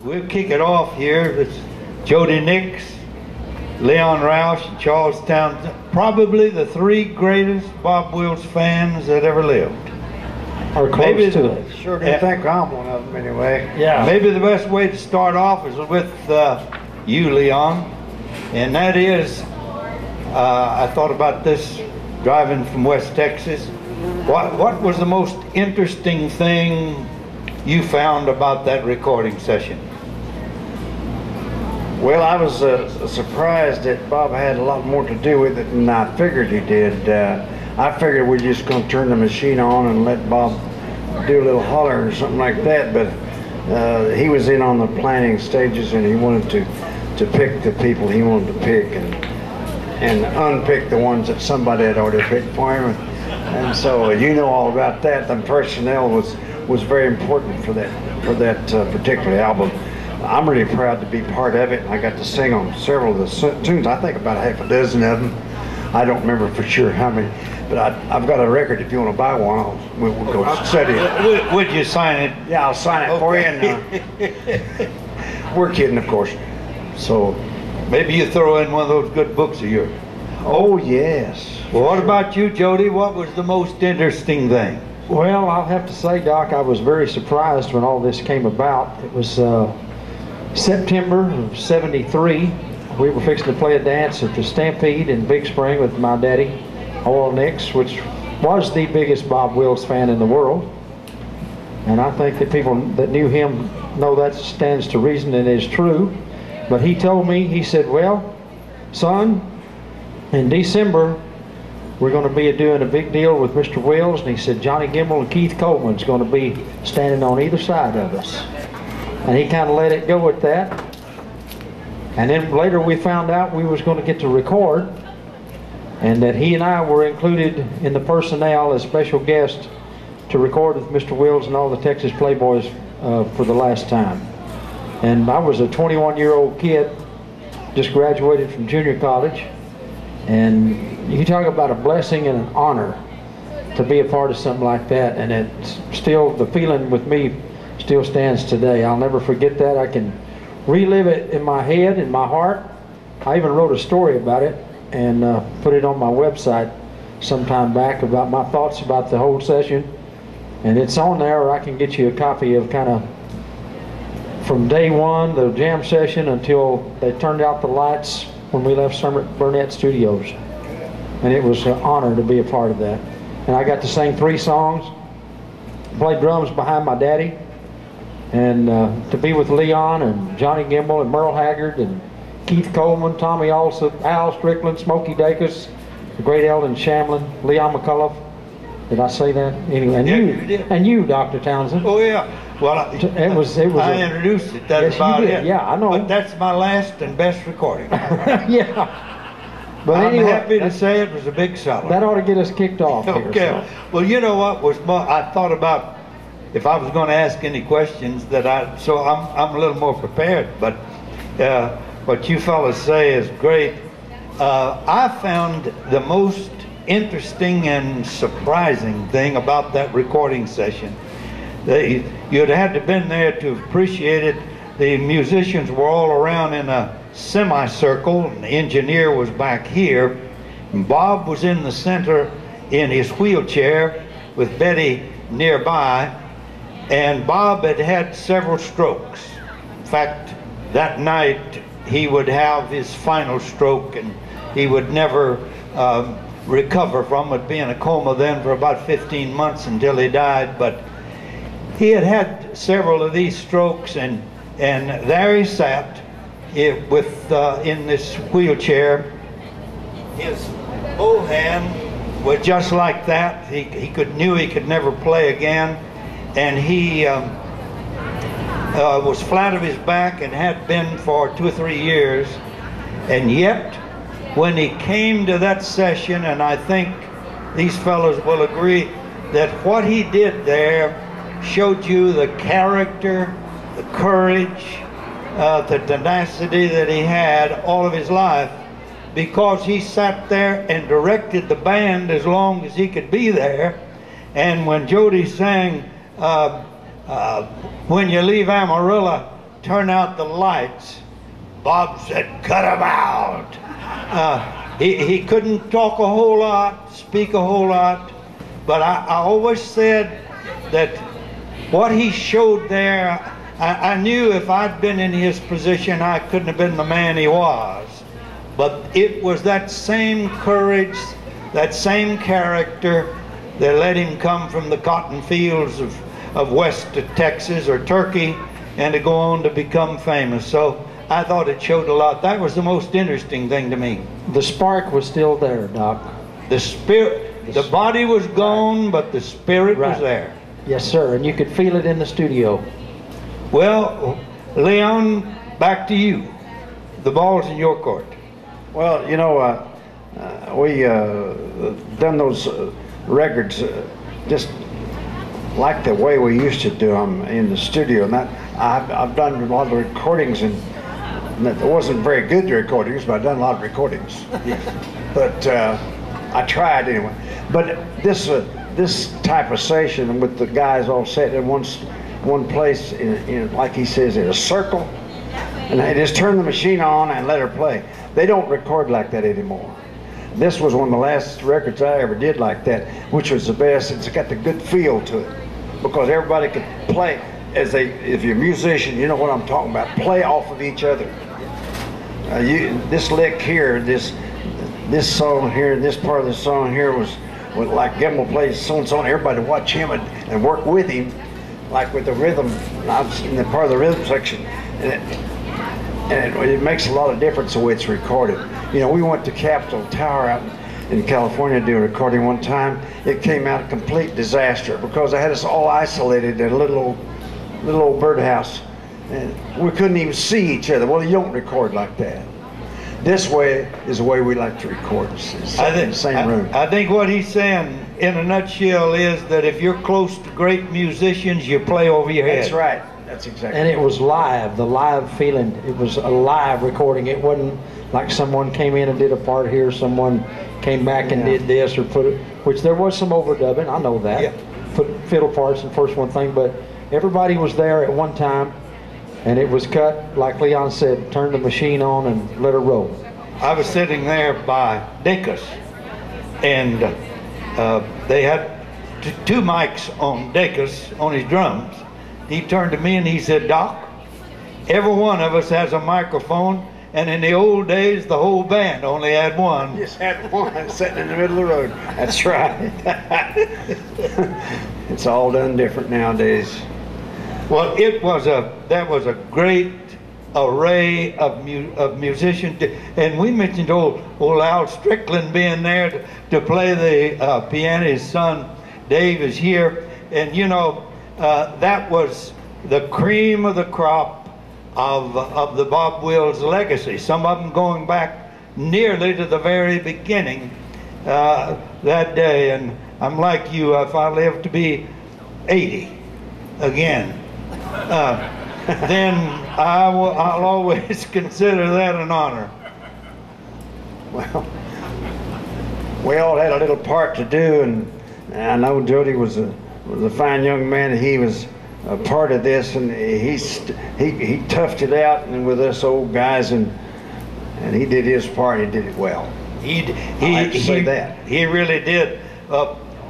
We'll kick it off here. It's Jody Nix, Leon Rausch, and Charles Townsend. Probably the three greatest Bob Wills fans that ever lived. Or close to it. Sure do think I'm one of them anyway. Yeah. Maybe the best way to start off is with you, Leon. And that is, I thought about this driving from West Texas. What was the most interesting thing you found about that recording session? Well, I was surprised that Bob had a lot more to do with it than I figured he did. I figured we're just going to turn the machine on and let Bob do a little holler or something like that, but he was in on the planning stages, and he wanted to pick the people he wanted to pick and unpick the ones that somebody had already picked for him. And so you know all about that. The personnel was very important for that particular album. I'm really proud to be part of it. I got to sing on several of the tunes. I think about half a dozen of them. I don't remember for sure how many, but I've got a record. If you want to buy one, we'll go study it. Would you sign it? Yeah, I'll sign it for you. And we're kidding, of course. So maybe you throw in one of those good books of yours. Oh yes. Well, what about you, Jody? What was the most interesting thing? Well, I'll have to say, Doc, I was very surprised when all this came about. It was September of '73. We were fixing to play a dance at the Stampede in Big Spring with my daddy, Hoyl Nix, which was the biggest Bob Wills fan in the world. And I think that people that knew him know that stands to reason and is true. But he told me, he said, well, son, in December, we're going to be doing a big deal with Mr. Wills. And he said, Johnny Gimble and Keith Coleman's going to be standing on either side of us. And he kind of let it go at that. And then later we found out we was going to get to record, and that he and I were included in the personnel as special guests to record with Mr. Wills and all the Texas Playboys for the last time. And I was a 21-year-old kid, just graduated from junior college, and you talk about a blessing and an honor to be a part of something like that. And it's still, the feeling with me still stands today. I'll never forget that. I can relive it in my head, in my heart. I even wrote a story about it and put it on my website some time back about my thoughts about the whole session. And it's on there, or I can get you a copy of kind of from day one, the jam session, until they turned out the lights when we left Burnett Studios. And it was an honor to be a part of that. And I got to sing 3 songs, play drums behind my daddy, and to be with Leon and Johnny Gimble and Merle Haggard and Keith Coleman, Tommy Allsup, Al Strickland, Smokey Dacus, the great Eldon Shamlin, Leon McCullough. Did I say that? Anyway, and you, and you, Dr. Townsend. Oh yeah. Well, I introduced it. That's yes, about it. Yeah, I know. But that's my last and best recording. Yeah. But I'm anyway, happy to say it was a big seller. That ought to get us kicked off. Okay. Here, so. Well, you know what was I thought about if I was going to ask any questions so I'm a little more prepared. But what you fellas say is great. I found the most interesting and surprising thing about that recording session. You'd had to been there to appreciate it. The musicians were all around in a semicircle, and the engineer was back here, and Bob was in the center in his wheelchair with Betty nearby, and Bob had had several strokes. In fact, that night he would have his final stroke, and he would never recover from it, being in a coma then for about 15 months until he died. But he had had several of these strokes, and there he sat in this wheelchair. His whole hand was just like that. He knew he could never play again, and he was flat of his back and had been for 2 or 3 years. And yet, when he came to that session, and I think these fellows will agree that what he did there showed you the character, the courage, the tenacity that he had all of his life, because he sat there and directed the band as long as he could be there. And when Jody sang, when you leave Amarillo turn out the lights, Bob said, cut him out. He couldn't talk a whole lot, speak a whole lot, but I always said that what he showed there, I knew if I'd been in his position, I couldn't have been the man he was. But it was that same courage, that same character that let him come from the cotton fields of west Texas or Turkey and to go on to become famous. So I thought it showed a lot. That was the most interesting thing to me. The spark was still there, Doc. The spirit, the body was gone, but the spirit was there. Yes, sir, and you could feel it in the studio. Well, Leon, back to you. The ball's in your court. Well, you know, we done those records just like the way we used to do them in the studio. And that I've done a lot of recordings, and it wasn't very good recordings, but I've done a lot of recordings. But I tried anyway. But this type of session with the guys all sat in one place, in like he says, in a circle, and they just turn the machine on and let her play. They don't record like that anymore. This was one of the last records I ever did like that, which was the best. It's got the good feel to it, because everybody could play if you're a musician, you know what I'm talking about. Play off of each other. This lick here, this song here, this part of the song here was like Gimmel plays so and so, and everybody watch him and work with him, like with the rhythm. I was in the part of the rhythm section, and it makes a lot of difference the way it's recorded. You know, we went to Capitol Tower out in California to do a recording one time. It came out a complete disaster because they had us all isolated in a little old birdhouse, and we couldn't even see each other. Well, you don't record like that. This way is the way we like to record. It's in the same room. I think what he's saying in a nutshell is that if you're close to great musicians, you play over your head. That's right. That's exactly. And it was live, the live feeling. It was a live recording. It wasn't like someone came in and did a part here, someone came back and did this or put it, which there was some overdubbing, I know that. Yeah. Put fiddle parts in first one thing, but everybody was there at one time, and it was cut, like Leon said, turn the machine on and let her roll. I was sitting there by Dacus, and they had two mics on Dacus on his drums. He turned to me and he said, Doc, every one of us has a microphone, and in the old days, the whole band only had one. Just had one sitting in the middle of the road. That's right. It's all done different nowadays. Well, that was a great array of musicians, and we mentioned old Al Strickland being there to play the piano. His son Dave is here, and you know, that was the cream of the crop of the Bob Wills legacy. Some of them going back nearly to the very beginning that day. And I'm like you, if I live to be 80 again, then I'll always consider that an honor. Well, we all had a little part to do, and I know Jody was a fine young man. He was a part of this, and he toughed it out and with us old guys, and he did his part. He did it well. I have to say that. He really did.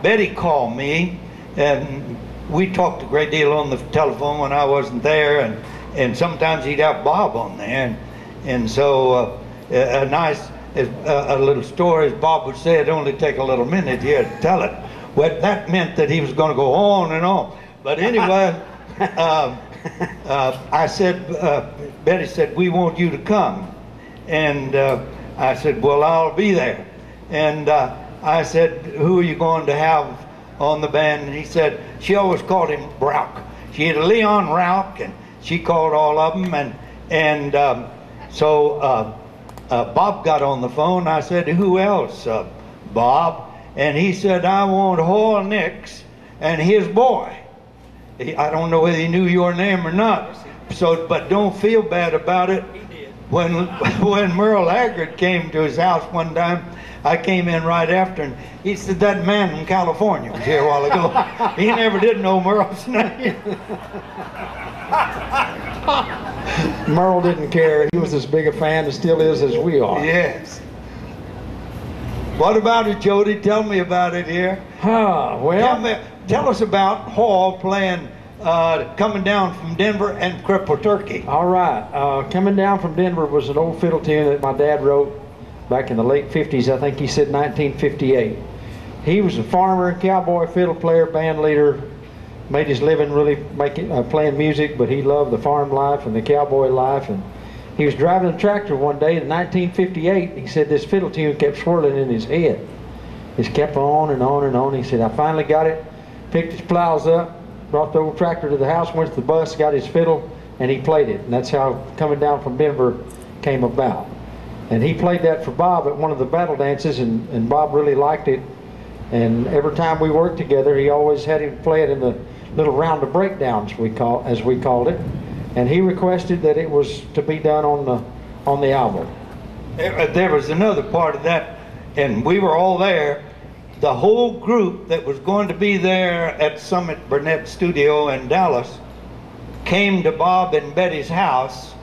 Betty called me, and we talked a great deal on the telephone when I wasn't there, and sometimes he'd have Bob on there, and so a nice a little story, as Bob would say, it'd only take a little minute here to tell it. Well, that meant that he was going to go on and on. But anyway, I said, Betty said, we want you to come. And I said, well, I'll be there. And I said, who are you going to have on the band? And he said, she always called him Rausch. She had a Leon Rausch, and she called all of them. So Bob got on the phone. I said, who else, Bob? And he said, I want Hoyl Nix and his boy. I don't know whether he knew your name or not. So, but don't feel bad about it. He did. When Merle Haggard came to his house one time, I came in right after, and he said, that man from California was here a while ago. He never did know Merle's name. Merle didn't care. He was as big a fan and still is as we are. Yes. What about it, Jody? Tell me about it here. Well, Tell us about Hoyl playing, coming down from Denver and Cripple Turkey. all right. Coming down from Denver was an old fiddle tune that my dad wrote back in the late 50s. I think he said 1958. He was a farmer, cowboy, fiddle player, band leader, made his living really playing music, but he loved the farm life and the cowboy life. And he was driving a tractor one day in 1958. He said this fiddle tune kept swirling in his head. It kept on and on and on. He said, I finally got it, picked his plows up, brought the old tractor to the house, went to the bus, got his fiddle, and he played it. And that's how Coming Down from Denver came about. And he played that for Bob at one of the battle dances, and Bob really liked it. And every time we worked together, he always had him play it in the little round of breakdowns, as we called it. And he requested that it was to be done on the album. There was another part of that, and we were all there. The whole group that was going to be there at Summit Burnett Studio in Dallas came to Bob and Betty's house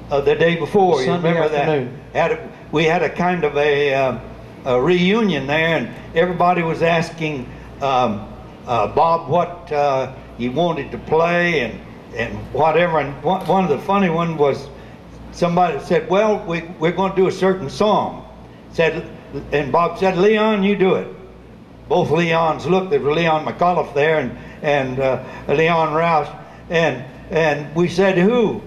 the day before. Sunday You remember afternoon. that? We had a kind of a reunion there, and everybody was asking Bob what he wanted to play and whatever. And one of the funny ones was somebody said, well, we're going to do a certain song. And Bob said, Leon, you do it. Both Leons looked. There was Leon McAuliffe there and Leon Rausch. And we said, who?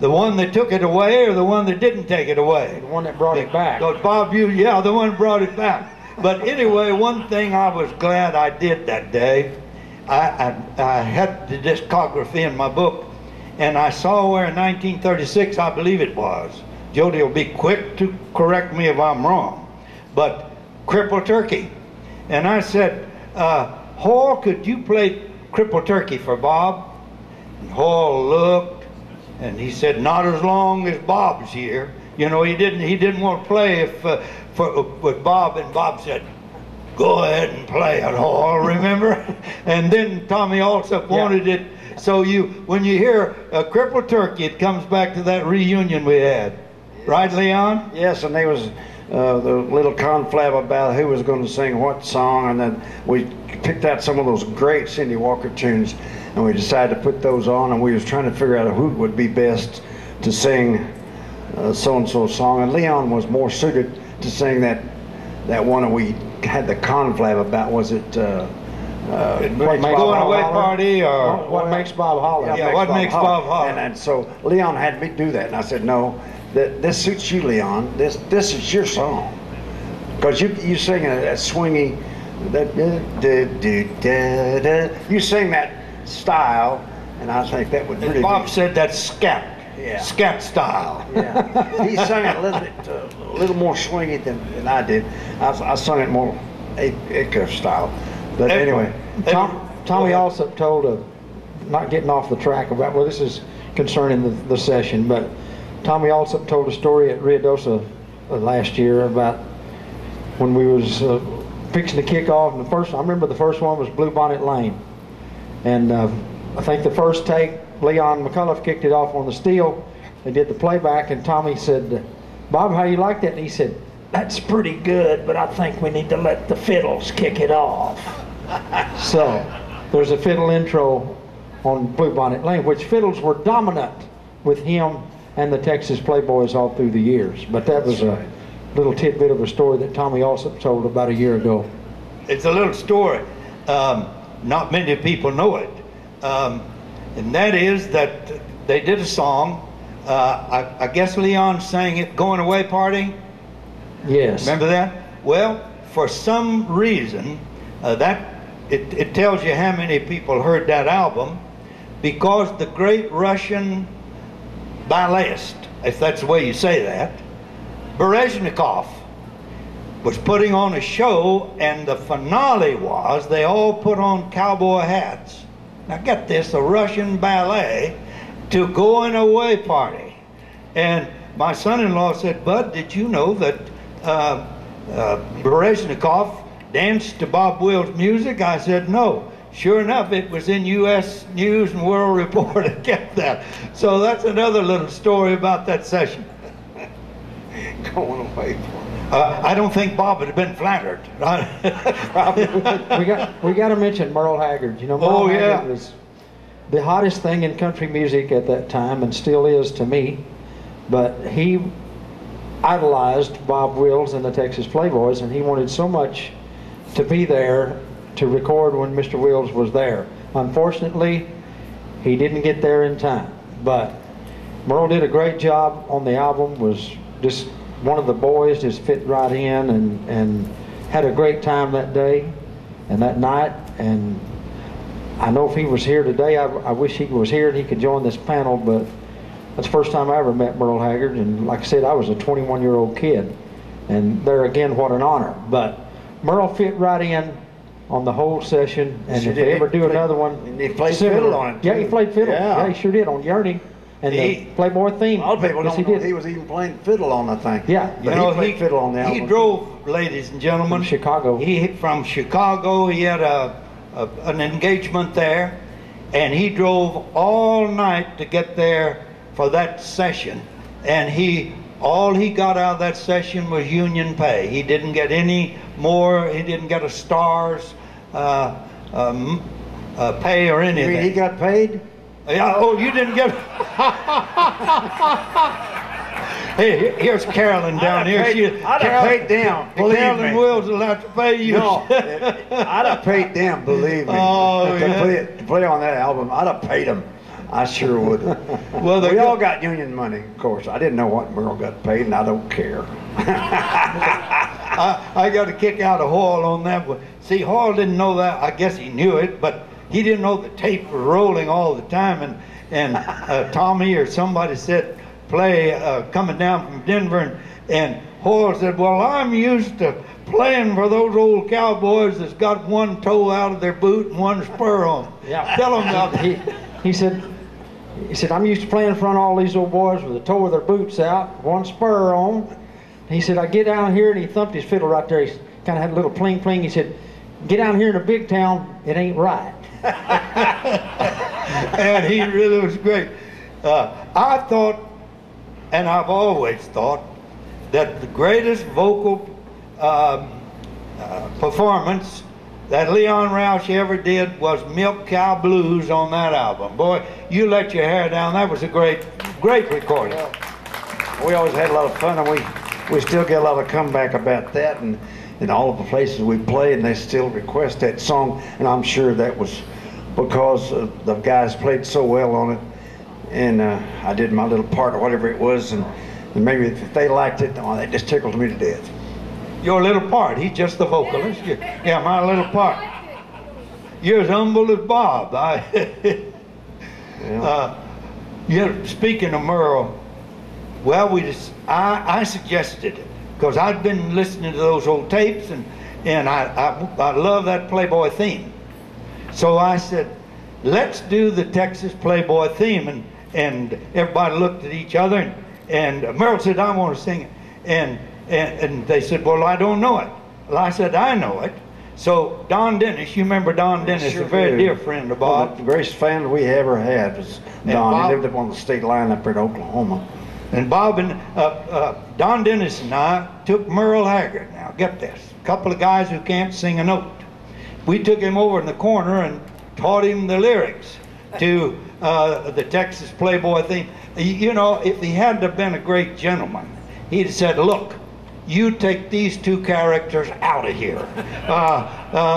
The one that took it away or the one that didn't take it away? The one that brought it back. Bob, yeah, the one that brought it back. But anyway, one thing I was glad I did that day, I had the discography in my book, and I saw where in 1936, I believe it was, Jody will be quick to correct me if I'm wrong, but Cripple Turkey. And I said, Hoyl, could you play Cripple Turkey for Bob? And Hoyl looked, and he said, not as long as Bob's here. You know, he didn't want to play with Bob, and Bob said, go ahead and play it, Hoyl, remember? And then Tommy also wanted it. So when you hear a Cripple Turkey, it comes back to that reunion we had. Right, Leon? Yes, and there was the little conflab about who was going to sing what song, and then we picked out some of those great Cindy Walker tunes, and we decided to put those on, and we was trying to figure out who would be best to sing so-and-so song, and Leon was more suited to sing that one that we had the conflab about. Was it Going Away Party, or What Makes Bob Holler? Yeah, What Makes Bob Holler? And so Leon had me do that, and I said, no, this suits you, Leon. This is your song, because you sing that swingy, you sing that style, and I think that would really. Bob said that's scat. Yeah. Scat style. Yeah, he sung it a little more swingy than I did. I sung it more Echo style. But anyway, Tommy Alsop told not getting off the track about, well, this is concerning the session, but Tommy Alsop told a story at Ruidoso last year about when we was fixing to kick off, and I remember the first one was Blue Bonnet Lane, and I think the first take, Leon McAuliffe kicked it off on the steel. They did the playback, and Tommy said, Bob, how you like that? And he said, that's pretty good, but I think we need to let the fiddles kick it off. So there's a fiddle intro on Blue Bonnet Lane, which fiddles were dominant with him and the Texas Playboys all through the years. But that was a little tidbit of a story that Tommy Alsop told about a year ago. It's a little story. Not many people know it. And that is that they did a song. I guess Leon sang it, Going Away Party. Yes. Remember that? Well, for some reason, it tells you how many people heard that album, because the great Russian balletist, if that's the way you say that, Berezhnikov, was putting on a show, and the finale was they all put on cowboy hats. Now get this, a Russian ballet to Going Away Party. And my son-in-law said, Bud, did you know that Berezhnikov danced to Bob Wills music? I said, no. sure enough, it was in U.S. News and World Report and kept that. So that's another little story about that session. Going away. I don't think Bob would have been flattered. we got to mention Merle Haggard. You know, Merle Haggard was the hottest thing in country music at that time, and still is to me. But he idolized Bob Wills and the Texas Playboys, and he wanted so much to be there to record when Mr. Wills was there. Unfortunately, he didn't get there in time. But Merle did a great job on the album. Was just one of the boys, just fit right in, and had a great time that day and that night. And I know if he was here today, I wish he was here and he could join this panel, but that's the first time I ever met Merle Haggard. And like I said, I was a 21-year-old kid. And there again, what an honor. But Merle fit right in on the whole session. And if they ever do another one, he played fiddle on it too. Yeah, he played fiddle. Yeah, he sure did, on Yearning. And the Playboy theme. A lot of people don't know he was even playing fiddle on the thing. Yeah. But he played fiddle on the album. He drove, ladies and gentlemen. From Chicago. From Chicago. He had an engagement there, and he drove all night to get there for that session. And all he got out of that session was union pay. He didn't get any more. He didn't get a star's pay or anything. You mean he got paid? Yeah. Oh, you didn't get. Hey, here's Carolyn down here. I'd have paid them. Carolyn Wills will have to pay you. No, I'd have paid them. Believe me. Oh, to play on that album, I'd have paid them. I sure would. Well, we all got union money, of course. I didn't know what Merle got paid, and I don't care. I got a kick out of Hoyl on that one. See, Hoyl didn't know that. I guess he knew it, but he didn't know the tape was rolling all the time. And Tommy or somebody said, play coming down from Denver, and Hoyl said, well, I'm used to playing for those old cowboys that's got one toe out of their boot and one spur on. Yeah. Tell them about He said, I'm used to playing in front of all these old boys with the toe of their boots out, one spur on. He said, I get down here, and he thumped his fiddle right there. He kind of had a little pling pling. He said, get down here in a big town, it ain't right. And he really was great. I thought, and I've always thought, that the greatest vocal performance that Leon Rausch ever did was Milk Cow Blues on that album. Boy, you let your hair down. That was a great recording. We always had a lot of fun, and we still get a lot of comeback about that, and in all of the places we play, and they still request that song, and I'm sure that was because the guys played so well on it, and I did my little part or whatever it was, and maybe if they liked it, oh, that just tickled me to death. Your little part. He's just the vocalist. Yeah, my little part. You're as humble as Bob. Speaking of Merle, well, I suggested it because I'd been listening to those old tapes, and I love that Playboy theme. So I said, let's do the Texas Playboy theme, and everybody looked at each other, and Merle said, I want to sing it, and they said, well, I don't know it. Well, I said, I know it. So Don Dennis, you remember Don Dennis, sure a very do. dear friend of Bob. Well, the greatest fan we ever had was Don. Bob, he lived up on the state line up in Oklahoma. And Bob and Don Dennis and I took Merle Haggard. Now get this, a couple of guys who can't sing a note. We took him over in the corner and taught him the lyrics to the Texas Playboy theme. You know, if he hadn't have been a great gentleman, he'd have said, look, you take these two characters out of here.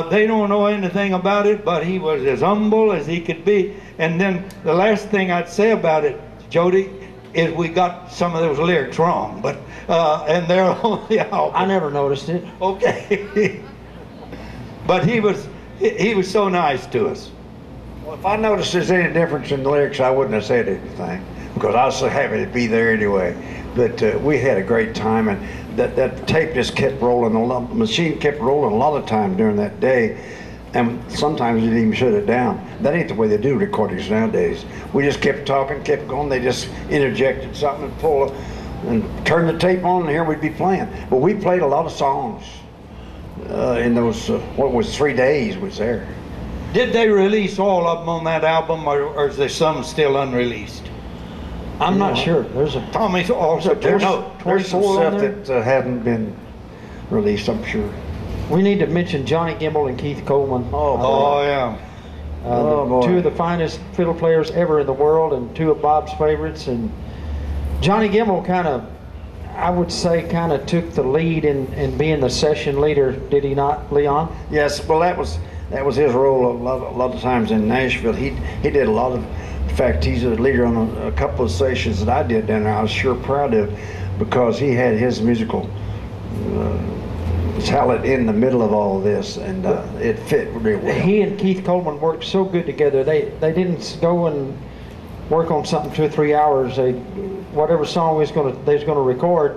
They don't know anything about it, but he was as humble as he could be. And then the last thing I'd say about it, Jody, is we got some of those lyrics wrong, but and they're on the album. I never noticed it. Okay. But he was so nice to us. Well, if I noticed there's any difference in the lyrics, I wouldn't have said anything because I was so happy to be there anyway. But we had a great time, and that tape just kept rolling. The machine kept rolling a lot of time during that day, and sometimes you didn't even shut it down. That ain't the way they do recordings nowadays. We just kept talking, kept going. They just interjected something and pull and turn the tape on, and here we'd be playing. But we played a lot of songs in those 3 days was there. Did they release all of them on that album, or is there some still unreleased? I'm not sure. There's a Tommy's also There's some 24 stuff on there? that hadn't been released, I'm sure. We need to mention Johnny Gimble and Keith Coleman. Oh yeah. Boy. Two of the finest fiddle players ever in the world, and two of Bob's favorites. And Johnny Gimble kind of, I would say, kind of took the lead in being the session leader, did he not, Leon? Yes, well, that was his role a lot of times in Nashville. He did a lot of. In fact, he's a leader on a couple of sessions that I did down there. I was sure proud of, because he had his musical talent in the middle of all this, and it fit really well. He and Keith Coleman worked so good together. They didn't go and work on something 2 or 3 hours. Whatever song they was gonna record,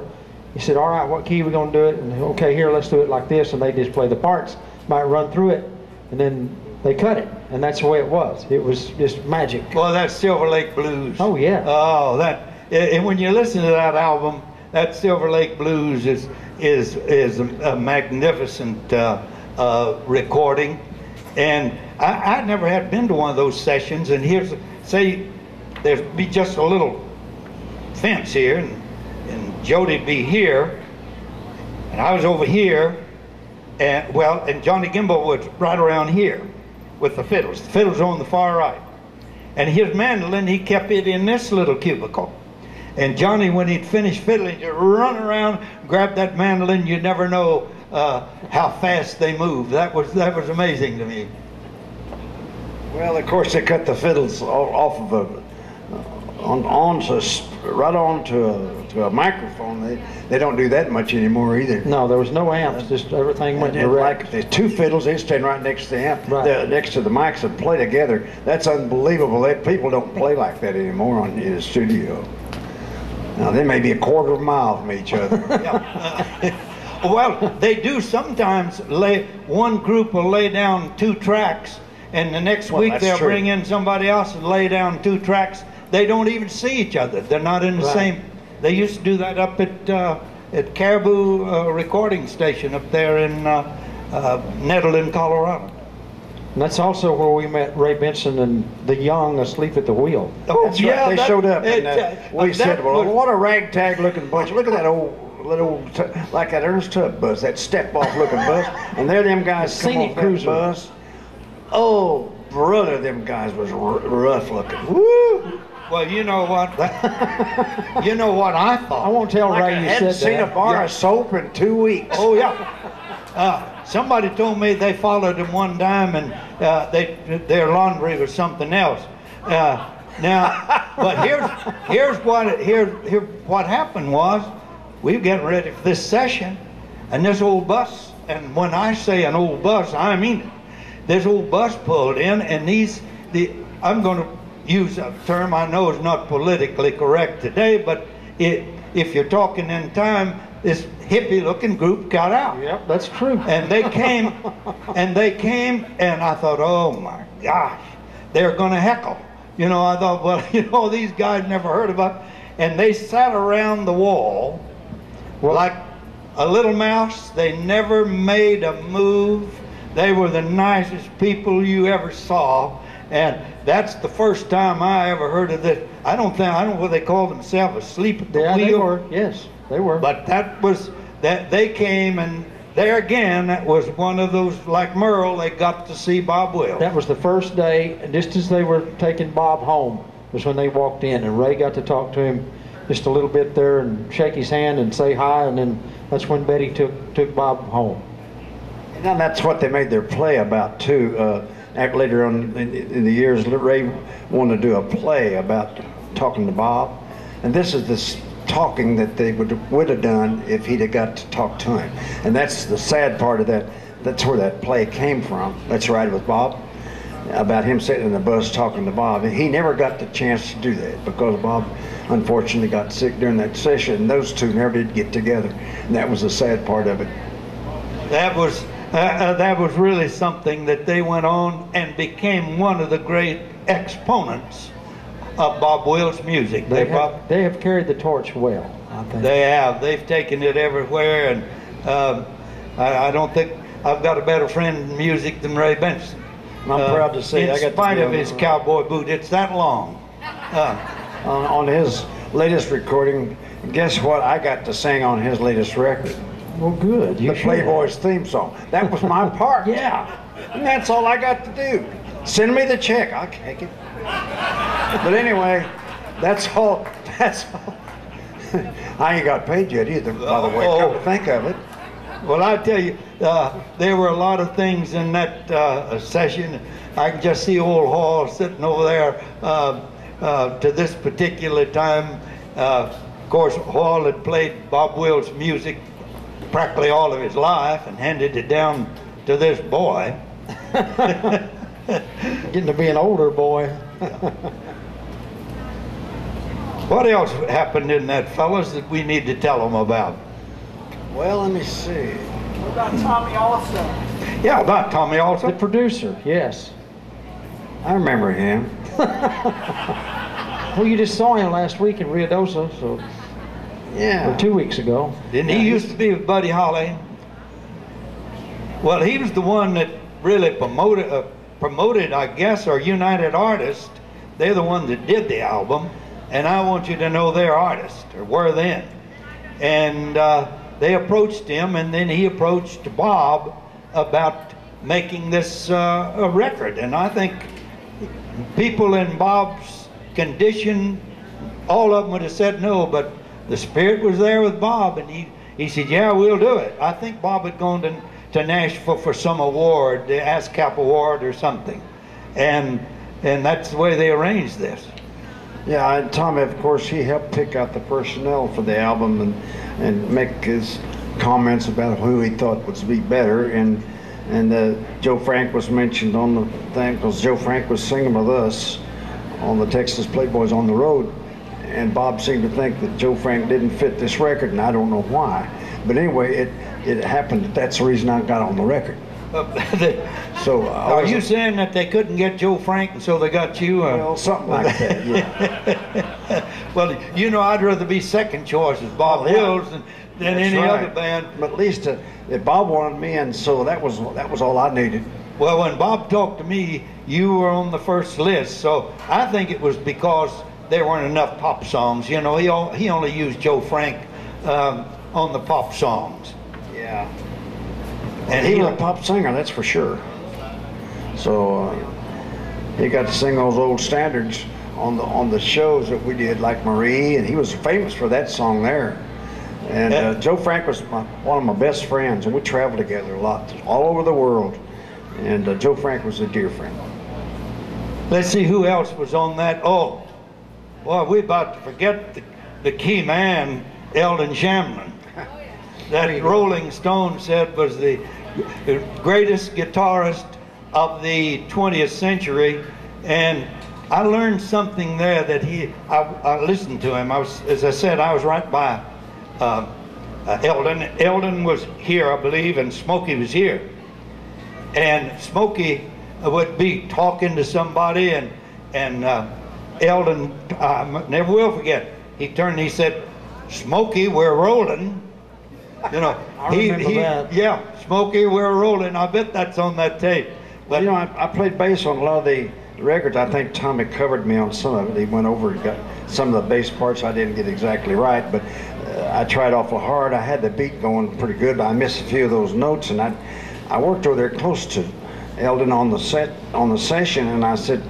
he said, "All right, what key are we gonna do it?" And okay, here, let's do it like this. And they just play the parts, might run through it, and then they cut it. And that's the way it was. It was just magic. Well, that's Silver Lake Blues. Oh yeah. Oh, and when you listen to that album, that Silver Lake Blues is a magnificent recording. And I never had been to one of those sessions. And say there's be just a little fence here, and Jody'd be here, and I was over here, and Johnny Gimble was right around here with the fiddles. The fiddles on the far right. And his mandolin, he kept it in this little cubicle. And Johnny, when he'd finished fiddling, he'd run around, grab that mandolin. You'd never know how fast they moved. That was amazing to me. Well, of course, they cut the fiddles off of right onto a microphone. They don't do that much anymore either. No, there was no amps. Just everything went direct. Like the two fiddles, they stand right next to the amp, Right. next to the mics, and play together. That's unbelievable. People don't play like that anymore in the studio. Now they may be a quarter of a mile from each other. Well, they do sometimes one group will lay down 2 tracks, and the next week they'll bring in somebody else and lay down 2 tracks. They don't even see each other. They're not in the same. They used to do that up at Caribou Recording Station up there in Netherland, Colorado. And that's also where we met Ray Benson and the Young asleep at the wheel. Oh, That's right. They showed up, and we said, "Well, what a ragtag-looking bunch! Look at that old like that Ernst Tubb bus, that step-off looking bus, and there them guys come off that bus. Oh, brother, them guys was rough looking. Woo! Well, you know what? You know what I thought? I won't tell Like Ray I you hadn't said seen that. a bar of soap in 2 weeks. Oh yeah. Somebody told me they followed them one time, and their laundry was something else. Now, but here's what happened was, we were getting ready for this session, and this old bus, and when I say an old bus, I mean it. This old bus pulled in, and I'm going to use a term I know is not politically correct today, but if you're talking in time, this hippie-looking group got out. Yep, that's true. And they came, and I thought, oh my gosh, they're going to heckle. You know, I thought, well, these guys never heard about it. And they sat around the wall like a little mouse. They never made a move. They were the nicest people you ever saw. And that's the first time I ever heard of this. I don't know what they called themselves, asleep at the wheel. They were. Yes, they were. But they came, and there again, that was one of those, like Merle, they got to see Bob Wills. That was the first day, and just as they were taking Bob home, was when they walked in, and Ray got to talk to him just a little bit there and shake his hand and say hi, and then that's when Betty took Bob home. And that's what they made their play about too. Later on in the years, Ray wanted to do a play about talking to Bob, and this is this talking that they would have done if he'd have got to talk to him. And that's the sad part of that. That's where that play came from. Let's Ride with Bob, about him sitting in the bus talking to Bob, and he never got the chance to do that because Bob unfortunately got sick during that session, and those two never did get together, and that was the sad part of it. That was really something that they went on and became one of the great exponents of Bob Wills' music. They have carried the torch well, I think. They have. They've taken it everywhere, and I don't think I've got a better friend in music than Ray Benson. And I'm proud to say I got to in spite be of on his the- cowboy boot. It's that long. on his latest recording. Guess what? I got to sing on his latest record. Well, good. You The Playboys theme song. That was my part. Yeah. And that's all I got to do. Send me the check. I'll take it. But anyway, that's all. That's all. I ain't got paid yet either, by the way. Come to think of it. Well, I tell you, there were a lot of things in that session. I can just see old Hoyl sitting over there to this particular time. Of course, Hoyl had played Bob Wills music practically all of his life and handed it down to this boy. Getting to be an older boy. What else happened in that, fellas, that we need to tell them about? Well, let me see. What about Tommy also? Yeah, about Tommy The also. producer, yes. I remember him. Well, you just saw him last week in Ruidoso, so, Yeah. or 2 weeks ago. Didn't he used to be with Buddy Holly? Well, he was the one that really promoted, I guess, or United Artists. They're the one that did the album, and I want you to know their artists, or were then. And they approached him, and then he approached Bob about making this a record. And I think people in Bob's condition, all of them would have said no, but the spirit was there with Bob, and he said, yeah, we'll do it. I think Bob had gone to Nashville for some award, the ASCAP award or something. And that's the way they arranged this. Yeah, and Tommy, of course, he helped pick out the personnel for the album and make his comments about who he thought would be better. And Joe Frank was mentioned on the thing because Joe Frank was singing with us on the Texas Playboys on the road. And Bob seemed to think that Joe Frank didn't fit this record, and I don't know why. But anyway, it happened that that's the reason I got on the record. So Are you saying that they couldn't get Joe Frank, and so they got you? Well, something like that, yeah. Well, you know, I'd rather be second choice as Bob Oh, yeah. Wills than That's any right. other band. But at least if Bob wanted me, and so that was all I needed. Well, when Bob talked to me, you were on the first list, so I think it was because there weren't enough pop songs. You know, he only used Joe Frank on the pop songs. Yeah. And He was a pop singer, that's for sure. So he got to sing those old standards on the shows that we did, like Marie, and he was famous for that song there. And Joe Frank was one of my best friends, and we traveled together a lot, all over the world. And Joe Frank was a dear friend. Let's see who else was on that. Oh, boy, we're about to forget the key man, Eldon Shamlin. That Rolling Stone said was the greatest guitarist of the 20th century. And I learned something there that I listened to him. As I said, I was right by Eldon. Eldon was here, I believe, and Smokey was here. And Smokey would be talking to somebody, and Eldon, I never will forget, he turned and he said, Smokey, we're rolling. You know, I remember that. Yeah, Smokey, we're rolling. I bet that's on that tape. But You know, I played bass on a lot of the records. I think Tommy covered me on some of it. He went over and got some of the bass parts I didn't get exactly right, but I tried awful hard. I had the beat going pretty good, but I missed a few of those notes, and I worked over there close to Eldon on the session, and I said,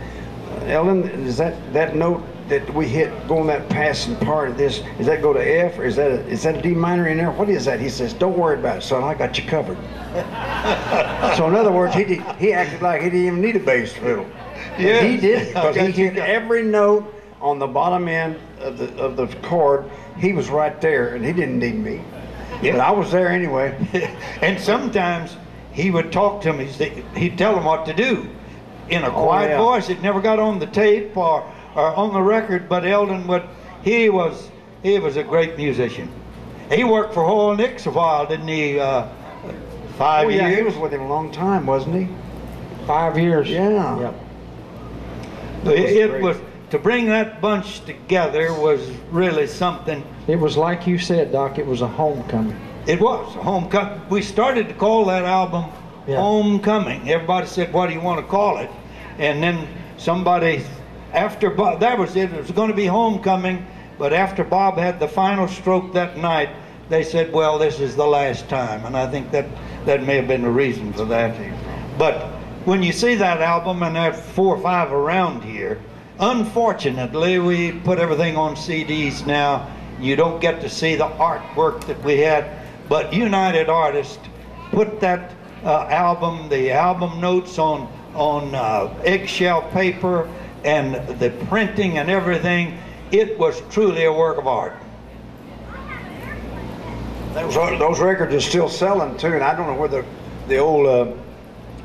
Eldon, is that note that we hit going that passing part of this, does that go to F, or is that a D minor in there? What is that? He says, don't worry about it, son, I got you covered. So in other words, he acted like he didn't even need a bass fiddle. Yeah. He did, because I he got you hit every note on the bottom end of the chord. He was right there, and he didn't need me. Yeah. But I was there anyway. And sometimes he would talk to me. He'd tell him what to do in a quiet yeah. voice. It never got on the tape or on the record. But Eldon he was a great musician. He worked for Hoyl Nix a while, didn't he? 5 years. Yeah, he was with him a long time, wasn't he? 5 years. Yeah. Yep. It was to bring that bunch together was really something. It was like you said, Doc, it was a homecoming. It was a homecoming. We started to call that album Yeah. Homecoming. Everybody said, what do you want to call it? And then somebody, after Bob, that was it. It was going to be Homecoming, but after Bob had the final stroke that night, they said, well, this is the last time. And I think that may have been the reason for that. But when you see that album, and there are 4 or 5 around here, unfortunately, we put everything on CDs now. You don't get to see the artwork that we had. But United Artists put that album, the album notes on eggshell paper, and the printing and everything. It was truly a work of art. Those records are still selling too, and I don't know whether the old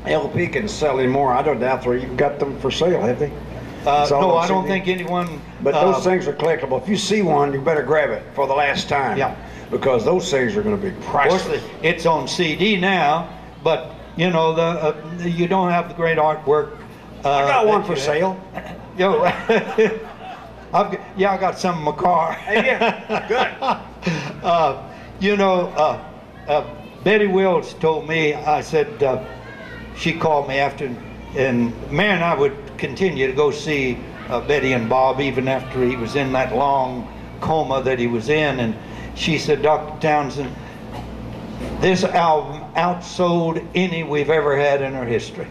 LP can sell anymore. I don't doubt they even got them for sale, have they? No, I don't think anyone. But those things are collectible. If you see one, you better grab it for the last time. Yeah. Because those things are going to be priceless. Of course, it's on CD now, but you know you don't have the great artwork. I got one for sale. Yo, I got some in my car. Yeah, good. You know, Betty Wills told me. I said she called me after, and Mary and I would continue to go see Betty and Bob even after he was in that long coma that he was in, and she said, Dr. Townsend, this album outsold any we've ever had in our history.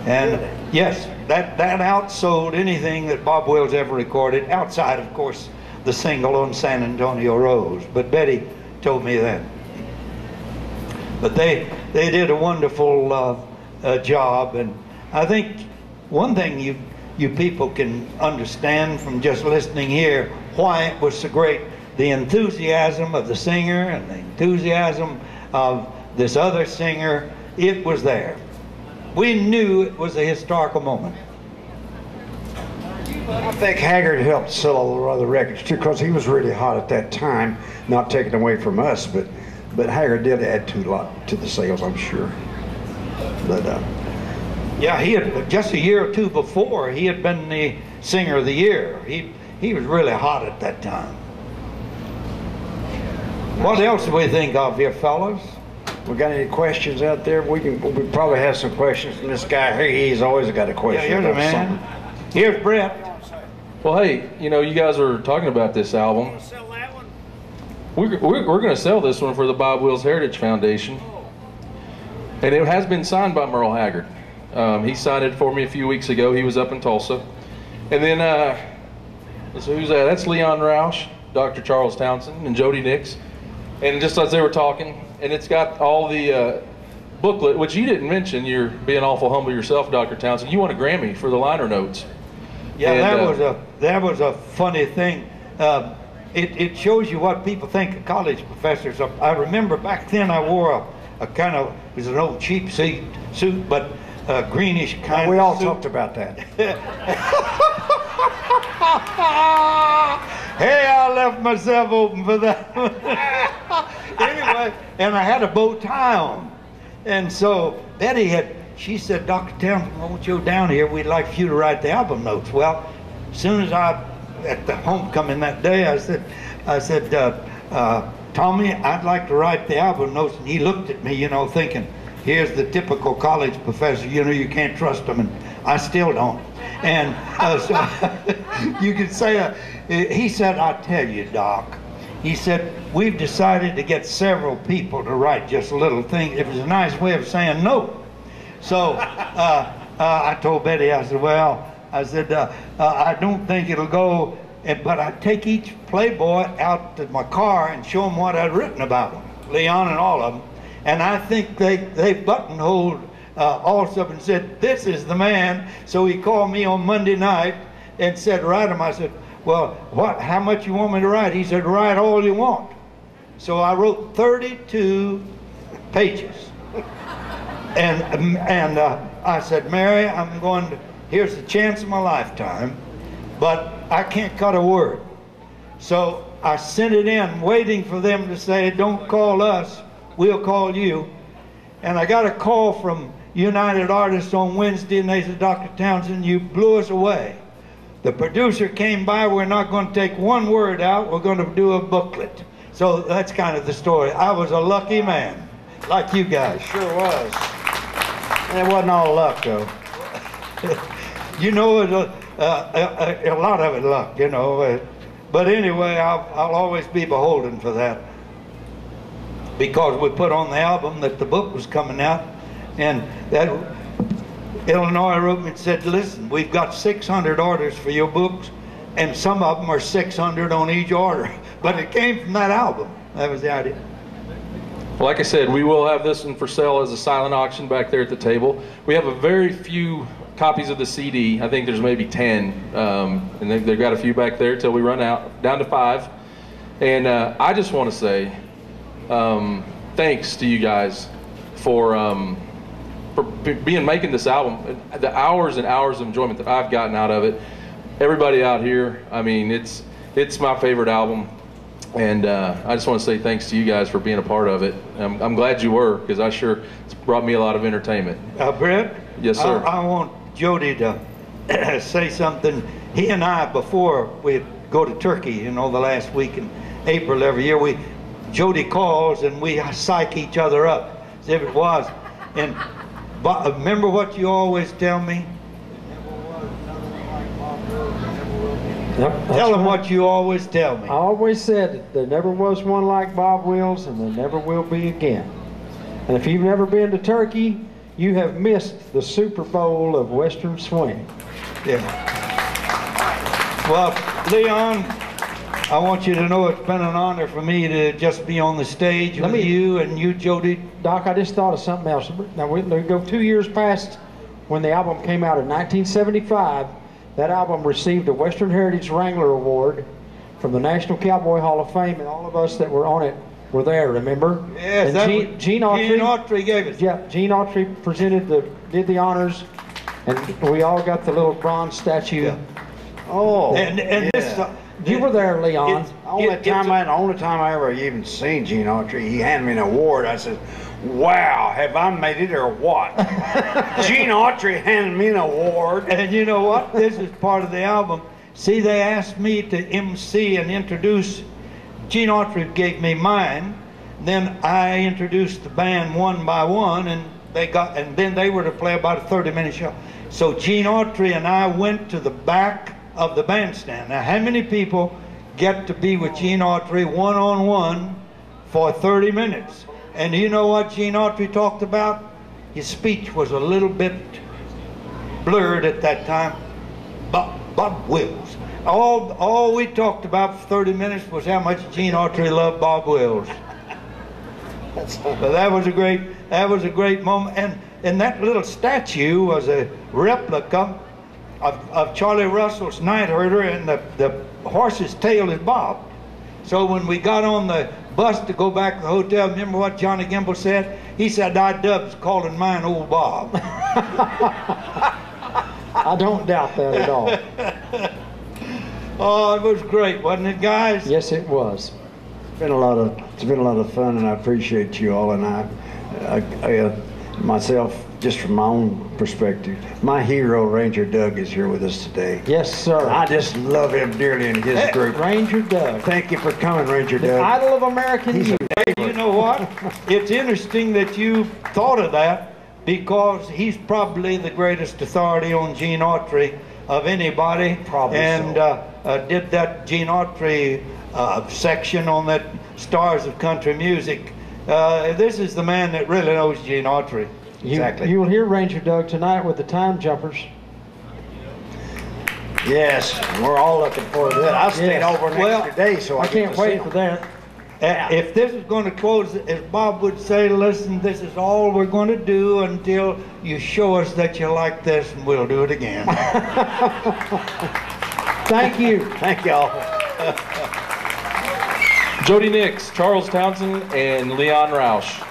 And yes, that outsold anything that Bob Wills ever recorded, outside, of course, the single on San Antonio Rose. But Betty told me that. But they did a wonderful job, and I think one thing you people can understand from just listening here why it was so great. The enthusiasm of the singer and the enthusiasm of this other singer, it was there. We knew it was a historical moment. I think Haggard helped sell a lot of the records too, because he was really hot at that time. Not taken away from us, but Haggard did add to a lot to the sales, I'm sure. But yeah, he had just a year or two before he had been the singer of the year. He was really hot at that time. What else do we think of here, fellas? We got any questions out there? We probably have some questions from this guy here. He's always got a question. Yeah, here's a man. Something. Here's Brett. Well, hey, you know, you guys were talking about this album. Sell that one? We're going to sell this one for the Bob Wills Heritage Foundation. And it has been signed by Merle Haggard. He signed it for me a few weeks ago. He was up in Tulsa. And then, so who's that? That's Leon Rausch, Dr. Charles Townsend, and Jody Nix. And just as they were talking, and it's got all the booklet, which you didn't mention. You're being awful humble yourself, Dr. Townsend. You won a Grammy for the liner notes. Yeah, and, that was a funny thing. It shows you what people think of college professors. I remember back then I wore a kind of, it was an old cheap suit, but greenish kind of We all suit. talked about that. Hey, I left myself open for that. Anyway, and I had a bow tie on. And so Betty she said, Dr. Townsend, I want you down here. We'd like for you to write the album notes. Well, as soon as at the homecoming that day, I said, Tommy, I'd like to write the album notes. And he looked at me, you know, thinking, here's the typical college professor, you know, you can't trust him. And I still don't. And so you could say, he said, I tell you, Doc, he said, we've decided to get several people to write just a little thing. It was a nice way of saying no. So I told Betty, I said, well, I don't think it'll go, but I'd take each Playboy out to my car and show them what I'd written about them, Leon and all of them. And I think they buttonholed all of them and said, this is the man. So he called me on Monday night and said, write him. I said, well, how much you want me to write? He said, write all you want. So I wrote 32 pages. And I said, Mary, here's the chance of my lifetime, but I can't cut a word. So I sent it in waiting for them to say, don't call us, we'll call you. And I got a call from United Artists on Wednesday, and they said, Dr. Townsend, you blew us away. The producer came by, we're not going to take one word out, we're going to do a booklet. So that's kind of the story. I was a lucky man. like you guys. Sure was. It wasn't all luck, though. You know, a lot of it luck, you know. But anyway, I'll always be beholden for that. Because we put on the album that the book was coming out, and that Illinois wrote me and said, listen, we've got 600 orders for your books, and some of them are 600 on each order. But it came from that album. That was the idea. Well, like I said, we will have this one for sale as a silent auction back there at the table. We have a very few copies of the CD. I think there's maybe 10, and they've got a few back there till we run out, down to 5. And I just want to say thanks to you guys for making this album. The hours and hours of enjoyment that I've gotten out of it. Everybody out here, I mean, it's my favorite album. And I just want to say thanks to you guys for being a part of it. I'm glad you were, because it's brought me a lot of entertainment. Brett? Yes, sir. I want Jody to say something. He and I, before we go to Turkey, you know, the last week in April every year, Jody calls and we psych each other up as if it was. And remember what you always tell me? Yep, tell him what you always tell me. I always said there never was one like Bob Wills, and there never will be again. And if you've never been to Turkey, you have missed the Super Bowl of Western swing. Yeah. Well, Leon, I want you to know it's been an honor for me to just be on the stage with you and you, Jody. Doc, I just thought of something else. Now, we go 2 years past when the album came out in 1975. That album received a Western Heritage Wrangler Award from the National Cowboy Hall of Fame, and all of us that were on it were there, remember? Yes, and Gene Autry gave it. Yeah, Gene Autry did the honors, and we all got the little bronze statue. Yeah. Oh, and yeah. this, you were there, Leon. The only time I ever even seen Gene Autry, he handed me an award. I said, wow, have I made it or what? Gene Autry handed me an award. And you know what? This is part of the album. See, they asked me to MC and introduce. Gene Autry gave me mine. Then I introduced the band one by one, and then they were to play about a 30-minute show. So Gene Autry and I went to the back of the bandstand. Now, how many people get to be with Gene Autry one-on-one for 30 minutes? And you know what Gene Autry talked about? His speech was a little bit blurred at that time. Bob Wills. All we talked about for 30 minutes was how much Gene Autry loved Bob Wills. But that was a great moment. And that little statue was a replica of Charlie Russell's Night Herder, and the horse's tail is Bob. So when we got on the bus to go back to the hotel, remember what Johnny Gimble said? He said, I-dubs calling mine old Bob. I don't doubt that at all. Oh, it was great, wasn't it, guys? Yes, it was. It's been a lot of fun, and I appreciate you all. And I myself, just from my own perspective, my hero Ranger Doug is here with us today. Yes, sir. I just love him dearly in his group. Ranger Doug. Thank you for coming, Ranger The Doug. idol of American youth. You know what? It's interesting that you thought of that, because he's probably the greatest authority on Gene Autry of anybody. Probably and did that Gene Autry section on that Stars of Country Music. This is the man that really knows Gene Autry. Exactly. You will hear Ranger Doug tonight with the Time Jumpers. Yes, we're all looking forward to that. I stayed over an extra day, so I can't wait for that. If this is going to close, as Bob would say, listen, this is all we're going to do until you show us that you like this, and we'll do it again. Thank you. Thank y'all. Jody Nix, Charles Townsend, and Leon Rausch.